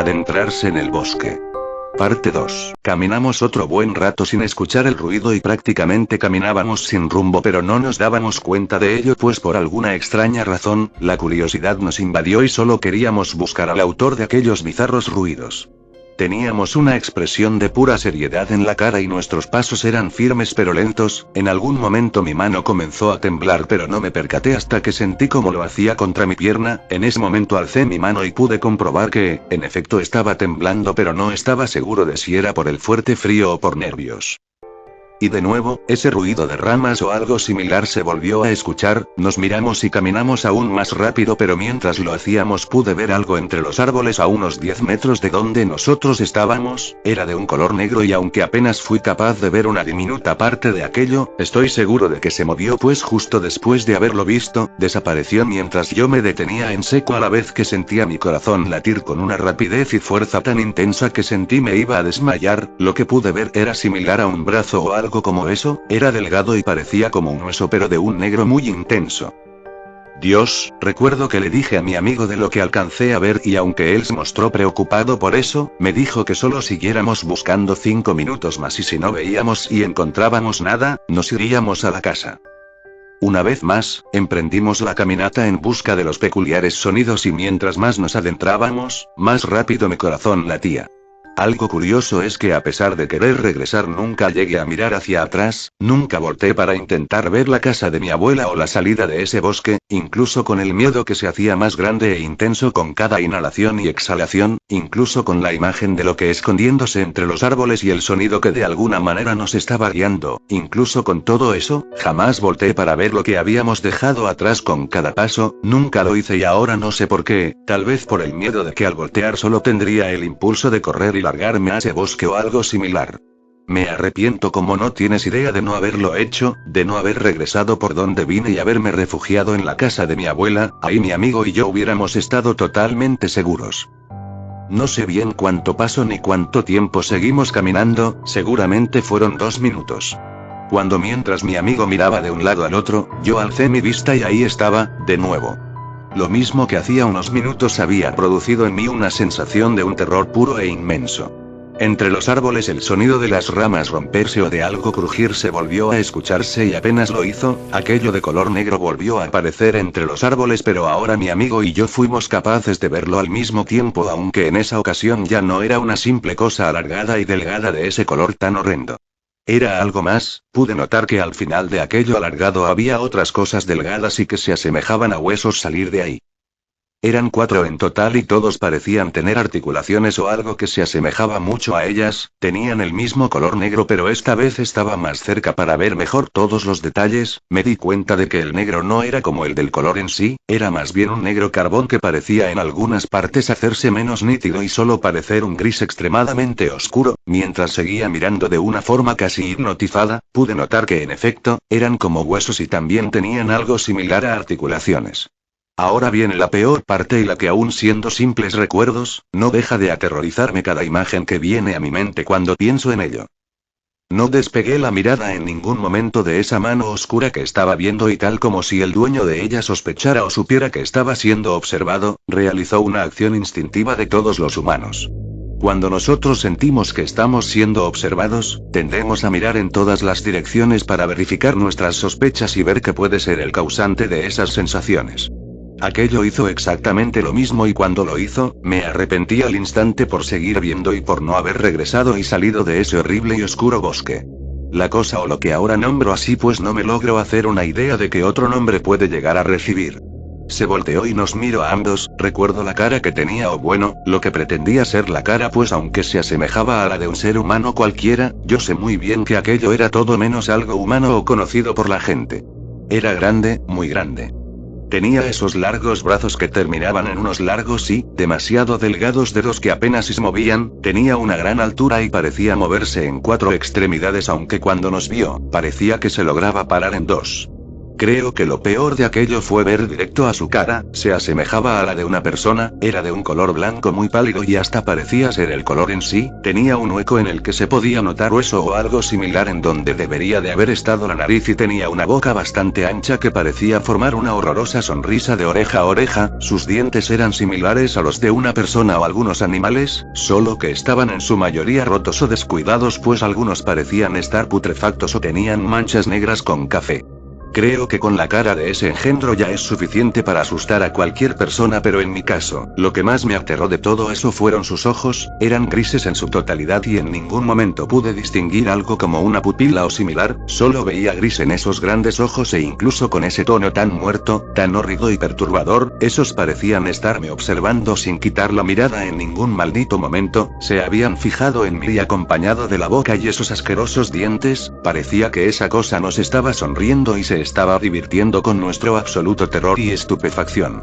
Adentrarse en el bosque. Parte 2. Caminamos otro buen rato sin escuchar el ruido y prácticamente caminábamos sin rumbo, pero no nos dábamos cuenta de ello, pues por alguna extraña razón, la curiosidad nos invadió y solo queríamos buscar al autor de aquellos bizarros ruidos. Teníamos una expresión de pura seriedad en la cara y nuestros pasos eran firmes pero lentos. En algún momento mi mano comenzó a temblar, pero no me percaté hasta que sentí como lo hacía contra mi pierna. En ese momento alcé mi mano y pude comprobar que, en efecto, estaba temblando, pero no estaba seguro de si era por el fuerte frío o por nervios. Y de nuevo, ese ruido de ramas o algo similar se volvió a escuchar. Nos miramos y caminamos aún más rápido, pero mientras lo hacíamos pude ver algo entre los árboles a unos 10 metros de donde nosotros estábamos. Era de un color negro y aunque apenas fui capaz de ver una diminuta parte de aquello, estoy seguro de que se movió, pues justo después de haberlo visto, desapareció mientras yo me detenía en seco, a la vez que sentía mi corazón latir con una rapidez y fuerza tan intensa que sentí me iba a desmayar. Lo que pude ver era similar a un brazo o algo como eso, era delgado y parecía como un hueso, pero de un negro muy intenso. Dios, recuerdo que le dije a mi amigo de lo que alcancé a ver y aunque él se mostró preocupado por eso, me dijo que solo siguiéramos buscando 5 minutos más y si no veíamos y encontrábamos nada, nos iríamos a la casa. Una vez más, emprendimos la caminata en busca de los peculiares sonidos y mientras más nos adentrábamos, más rápido mi corazón latía. Algo curioso es que a pesar de querer regresar nunca llegué a mirar hacia atrás, nunca volteé para intentar ver la casa de mi abuela o la salida de ese bosque, incluso con el miedo que se hacía más grande e intenso con cada inhalación y exhalación, incluso con la imagen de lo que escondiéndose entre los árboles y el sonido que de alguna manera nos estaba guiando, incluso con todo eso, jamás volteé para ver lo que habíamos dejado atrás con cada paso. Nunca lo hice y ahora no sé por qué, tal vez por el miedo de que al voltear solo tendría el impulso de correr y largarme a ese bosque o algo similar. Me arrepiento como no tienes idea de no haberlo hecho, de no haber regresado por donde vine y haberme refugiado en la casa de mi abuela. Ahí mi amigo y yo hubiéramos estado totalmente seguros. No sé bien cuánto pasó ni cuánto tiempo seguimos caminando, seguramente fueron 2 minutos. Cuando mientras mi amigo miraba de un lado al otro, yo alcé mi vista y ahí estaba, de nuevo. Lo mismo que hacía unos minutos había producido en mí una sensación de un terror puro e inmenso. Entre los árboles el sonido de las ramas romperse o de algo crujirse volvió a escucharse y apenas lo hizo, aquello de color negro volvió a aparecer entre los árboles, pero ahora mi amigo y yo fuimos capaces de verlo al mismo tiempo, aunque en esa ocasión ya no era una simple cosa alargada y delgada de ese color tan horrendo. Era algo más. Pude notar que al final de aquello alargado había otras cosas delgadas y que se asemejaban a huesos salir de ahí. Eran 4 en total y todos parecían tener articulaciones o algo que se asemejaba mucho a ellas. Tenían el mismo color negro, pero esta vez estaba más cerca para ver mejor todos los detalles. Me di cuenta de que el negro no era como el del color en sí, era más bien un negro carbón que parecía en algunas partes hacerse menos nítido y solo parecer un gris extremadamente oscuro. Mientras seguía mirando de una forma casi hipnotizada, pude notar que en efecto, eran como huesos y también tenían algo similar a articulaciones. Ahora viene la peor parte y la que aún siendo simples recuerdos, no deja de aterrorizarme cada imagen que viene a mi mente cuando pienso en ello. No despegué la mirada en ningún momento de esa mano oscura que estaba viendo y tal como si el dueño de ella sospechara o supiera que estaba siendo observado, realizó una acción instintiva de todos los humanos. Cuando nosotros sentimos que estamos siendo observados, tendemos a mirar en todas las direcciones para verificar nuestras sospechas y ver qué puede ser el causante de esas sensaciones. Aquello hizo exactamente lo mismo y cuando lo hizo, me arrepentí al instante por seguir viendo y por no haber regresado y salido de ese horrible y oscuro bosque. La cosa o lo que ahora nombro así, pues no me logro hacer una idea de qué otro nombre puede llegar a recibir. Se volteó y nos miró a ambos. Recuerdo la cara que tenía, o bueno, lo que pretendía ser la cara, pues aunque se asemejaba a la de un ser humano cualquiera, yo sé muy bien que aquello era todo menos algo humano o conocido por la gente. Era grande, muy grande. Tenía esos largos brazos que terminaban en unos largos y, demasiado delgados dedos que apenas se movían. Tenía una gran altura y parecía moverse en 4 extremidades, aunque cuando nos vio, parecía que se lograba parar en 2. Creo que lo peor de aquello fue ver directo a su cara, se asemejaba a la de una persona, era de un color blanco muy pálido y hasta parecía ser el color en sí, tenía un hueco en el que se podía notar hueso o algo similar en donde debería de haber estado la nariz y tenía una boca bastante ancha que parecía formar una horrorosa sonrisa de oreja a oreja, sus dientes eran similares a los de una persona o algunos animales, solo que estaban en su mayoría rotos o descuidados pues algunos parecían estar putrefactos o tenían manchas negras con café. Creo que con la cara de ese engendro ya es suficiente para asustar a cualquier persona, pero en mi caso, lo que más me aterró de todo eso fueron sus ojos, eran grises en su totalidad y en ningún momento pude distinguir algo como una pupila o similar, solo veía gris en esos grandes ojos e incluso con ese tono tan muerto, tan horrido y perturbador, esos parecían estarme observando sin quitar la mirada en ningún maldito momento, se habían fijado en mí y acompañado de la boca y esos asquerosos dientes, parecía que esa cosa nos estaba sonriendo y se estaba divirtiendo con nuestro absoluto terror y estupefacción.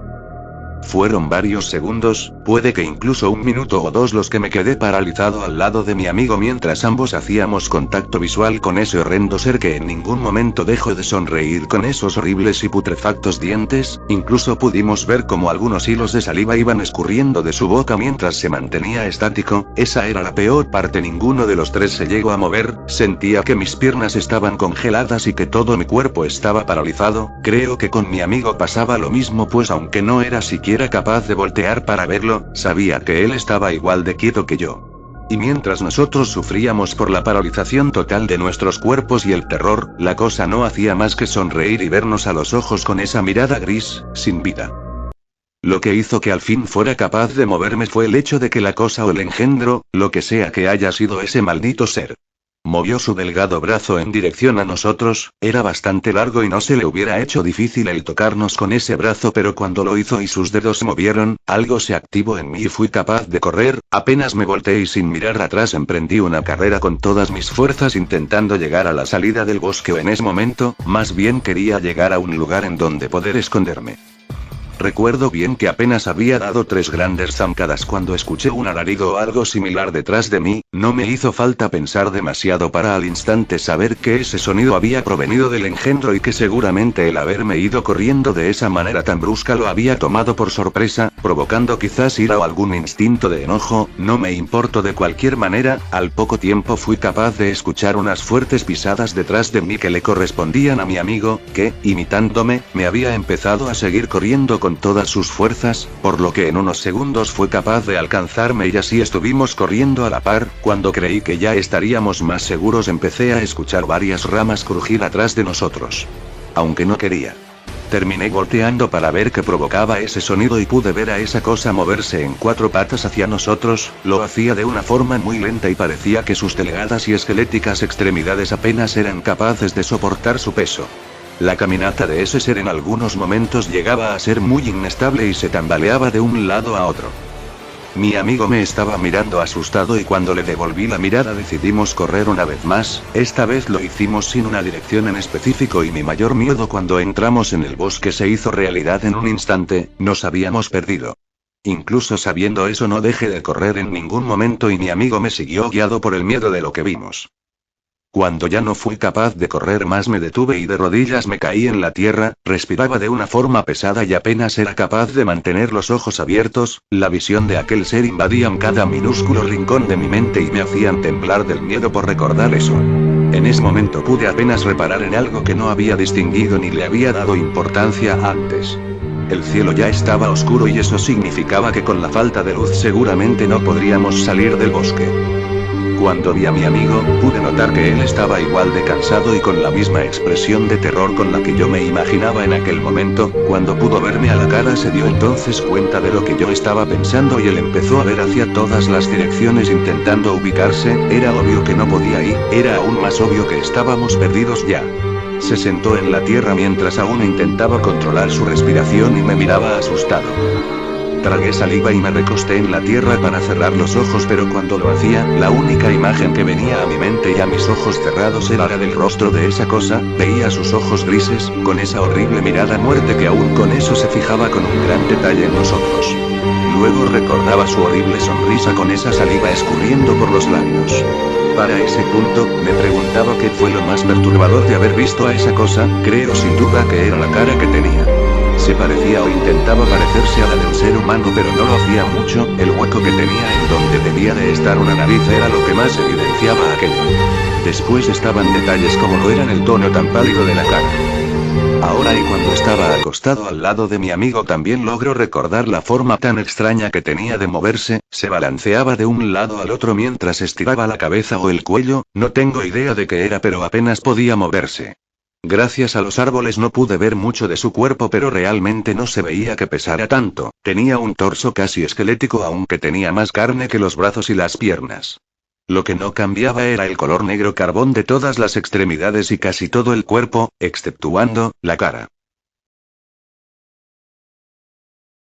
Fueron varios segundos, puede que incluso un minuto o dos los que me quedé paralizado al lado de mi amigo mientras ambos hacíamos contacto visual con ese horrendo ser que en ningún momento dejó de sonreír con esos horribles y putrefactos dientes, incluso pudimos ver como algunos hilos de saliva iban escurriendo de su boca mientras se mantenía estático, esa era la peor parte, ninguno de los tres se llegó a mover, sentía que mis piernas estaban congeladas y que todo mi cuerpo estaba paralizado, creo que con mi amigo pasaba lo mismo pues aunque no era siquiera capaz de voltear para verlo, sabía que él estaba igual de quieto que yo. Y mientras nosotros sufríamos por la paralización total de nuestros cuerpos y el terror, la cosa no hacía más que sonreír y vernos a los ojos con esa mirada gris, sin vida. Lo que hizo que al fin fuera capaz de moverme fue el hecho de que la cosa o el engendro, lo que sea que haya sido ese maldito ser, movió su delgado brazo en dirección a nosotros, era bastante largo y no se le hubiera hecho difícil el tocarnos con ese brazo, pero cuando lo hizo y sus dedos se movieron, algo se activó en mí y fui capaz de correr, apenas me volteé y sin mirar atrás emprendí una carrera con todas mis fuerzas intentando llegar a la salida del bosque o en ese momento, más bien quería llegar a un lugar en donde poder esconderme. Recuerdo bien que apenas había dado 3 grandes zancadas cuando escuché un alarido o algo similar detrás de mí, no me hizo falta pensar demasiado para al instante saber que ese sonido había provenido del engendro y que seguramente el haberme ido corriendo de esa manera tan brusca lo había tomado por sorpresa, provocando quizás ira o algún instinto de enojo, no me importó de cualquier manera, al poco tiempo fui capaz de escuchar unas fuertes pisadas detrás de mí que le correspondían a mi amigo, que, imitándome, me había empezado a seguir corriendo con todas sus fuerzas, por lo que en unos segundos fue capaz de alcanzarme y así estuvimos corriendo a la par. Cuando creí que ya estaríamos más seguros empecé a escuchar varias ramas crujir atrás de nosotros. Aunque no quería. Terminé volteando para ver qué provocaba ese sonido y pude ver a esa cosa moverse en 4 patas hacia nosotros, lo hacía de una forma muy lenta y parecía que sus delgadas y esqueléticas extremidades apenas eran capaces de soportar su peso. La caminata de ese ser en algunos momentos llegaba a ser muy inestable y se tambaleaba de un lado a otro. Mi amigo me estaba mirando asustado y cuando le devolví la mirada decidimos correr una vez más, esta vez lo hicimos sin una dirección en específico y mi mayor miedo cuando entramos en el bosque se hizo realidad en un instante, nos habíamos perdido. Incluso sabiendo eso no dejé de correr en ningún momento y mi amigo me siguió guiado por el miedo de lo que vimos. Cuando ya no fui capaz de correr más me detuve y de rodillas me caí en la tierra, respiraba de una forma pesada y apenas era capaz de mantener los ojos abiertos, la visión de aquel ser invadían cada minúsculo rincón de mi mente y me hacían temblar del miedo por recordar eso. En ese momento pude apenas reparar en algo que no había distinguido ni le había dado importancia antes. El cielo ya estaba oscuro y eso significaba que con la falta de luz seguramente no podríamos salir del bosque. Cuando vi a mi amigo, pude notar que él estaba igual de cansado y con la misma expresión de terror con la que yo me imaginaba en aquel momento. Cuando pudo verme a la cara se dio entonces cuenta de lo que yo estaba pensando y él empezó a ver hacia todas las direcciones intentando ubicarse, era obvio que no podía ir, era aún más obvio que estábamos perdidos ya. Se sentó en la tierra mientras aún intentaba controlar su respiración y me miraba asustado. Tragué saliva y me recosté en la tierra para cerrar los ojos, pero cuando lo hacía, la única imagen que venía a mi mente y a mis ojos cerrados era la del rostro de esa cosa, veía sus ojos grises, con esa horrible mirada a muerte que aún con eso se fijaba con un gran detalle en nosotros. luego recordaba su horrible sonrisa con esa saliva escurriendo por los labios. Para ese punto, me preguntaba qué fue lo más perturbador de haber visto a esa cosa. Creo sin duda que era la cara que tenía. Se parecía o intentaba parecerse a la de un ser humano, pero no lo hacía mucho. El hueco que tenía en donde debía de estar una nariz era lo que más evidenciaba aquello. Después estaban detalles como lo eran el tono tan pálido de la cara. Ahora y cuando estaba acostado al lado de mi amigo también logro recordar la forma tan extraña que tenía de moverse. Se balanceaba de un lado al otro mientras estiraba la cabeza o el cuello. No tengo idea de qué era, pero apenas podía moverse. Gracias a los árboles no pude ver mucho de su cuerpo, pero realmente no se veía que pesara tanto. Tenía un torso casi esquelético, aunque tenía más carne que los brazos y las piernas. Lo que no cambiaba era el color negro carbón de todas las extremidades y casi todo el cuerpo, exceptuando la cara.